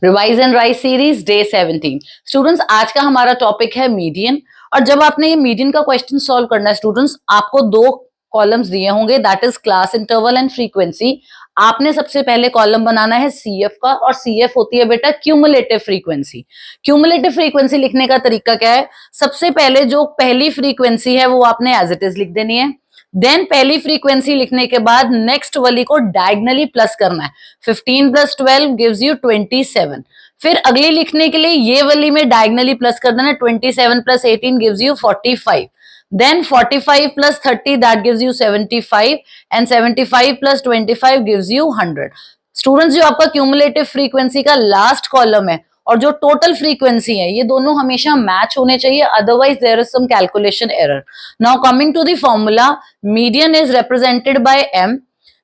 Revise and rise series day 17। Students, आज का हमारा टॉपिक है मीडियन। और जब आपने ये मीडियन का क्वेश्चन सॉल्व करना है स्टूडेंट्स, आपको दो कॉलम्स दिए होंगे, that is class interval and frequency. आपने सबसे पहले कॉलम बनाना है सीएफ का, और सीएफ होती है बेटा क्यूमुलेटिव फ्रीक्वेंसी। क्यूमुलेटिव फ्रीक्वेंसी लिखने का तरीका क्या है? सबसे पहले जो पहली फ्रीक्वेंसी है वो आपने एज इट इज लिख देनी है। देन पहली फ्रीक्वेंसी लिखने के बाद नेक्स्ट वाली को डायगनली प्लस करना है। 15 + 12 गिव्स यू 27। फिर अगली लिखने के लिए ये वाली में डायगनली प्लस कर देना, 27 + 18 gives you 45। Then 45 + 30 that gives you 75 and 75 + 25 gives you 100। Students, जो आपका क्यूमुलेटिव फ्रीक्वेंसी का लास्ट कॉलम है और जो टोटल फ्रीक्वेंसी है, ये दोनों हमेशा मैच होने चाहिए, otherwise there is some calculation error. Now coming to the formula, median is represented by m।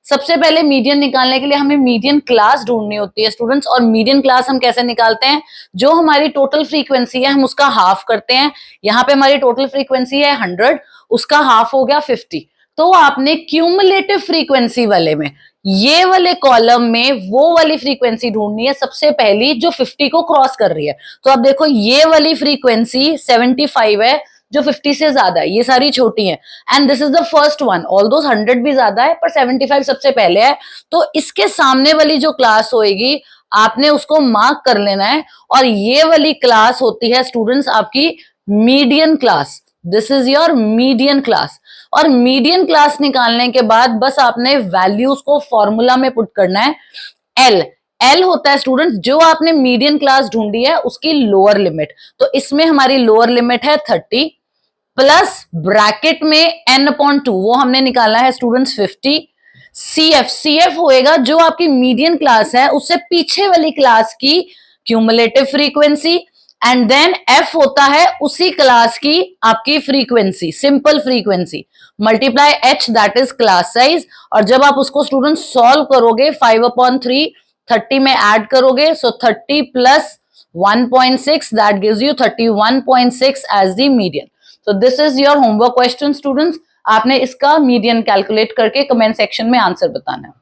सबसे पहले मीडियन निकालने के लिए हमें मीडियन क्लास ढूंढनी होती है स्टूडेंट्स, और मीडियन क्लास हम कैसे निकालते हैं? जो हमारी टोटल फ्रीक्वेंसी है हम उसका हाफ करते हैं। यहाँ पे हमारी टोटल फ्रीक्वेंसी है 100, उसका हाफ हो गया 50। तो आपने क्यूमुलेटिव फ्रीक्वेंसी वाले में, ये वाले कॉलम में वो वाली फ्रीक्वेंसी ढूंढनी है सबसे पहली जो 50 को क्रॉस कर रही है। तो आप देखो, ये वाली फ्रीक्वेंसी 75 है जो 50 से ज्यादा है, ये सारी छोटी है, and this is the first one. Although 100 भी ज्यादा है पर 75 सबसे पहले है। तो इसके सामने वाली जो क्लास होएगी आपने उसको मार्क कर लेना है, और ये वाली क्लास होती है स्टूडेंट्स आपकी median class. This is your median class. और मीडियन क्लास निकालने के बाद बस आपने वैल्यूज को फॉर्मूला में पुट करना है। एल होता है स्टूडेंट्स जो आपने मीडियन क्लास ढूंढी है उसकी लोअर लिमिट। तो इसमें हमारी लोअर लिमिट है 30 प्लस ब्रैकेट में n/2, वो हमने निकाला है स्टूडेंट्स 50। सीएफ होएगा जो आपकी मीडियन क्लास है उससे पीछे वाली क्लास की cumulative frequency, and then F होता है उसी क्लास की आपकी frequency, simple frequency, multiply H that is class size. और जब आप उसको स्टूडेंट सॉल्व करोगे 5/3 30 में ऐड करोगे, so 30 + 1.6 that gives you 31.6 as the median. तो this is your homework question students. आपने इसका मीडियन कैलकुलेट करके कमेंट सेक्शन में आंसर बताना है।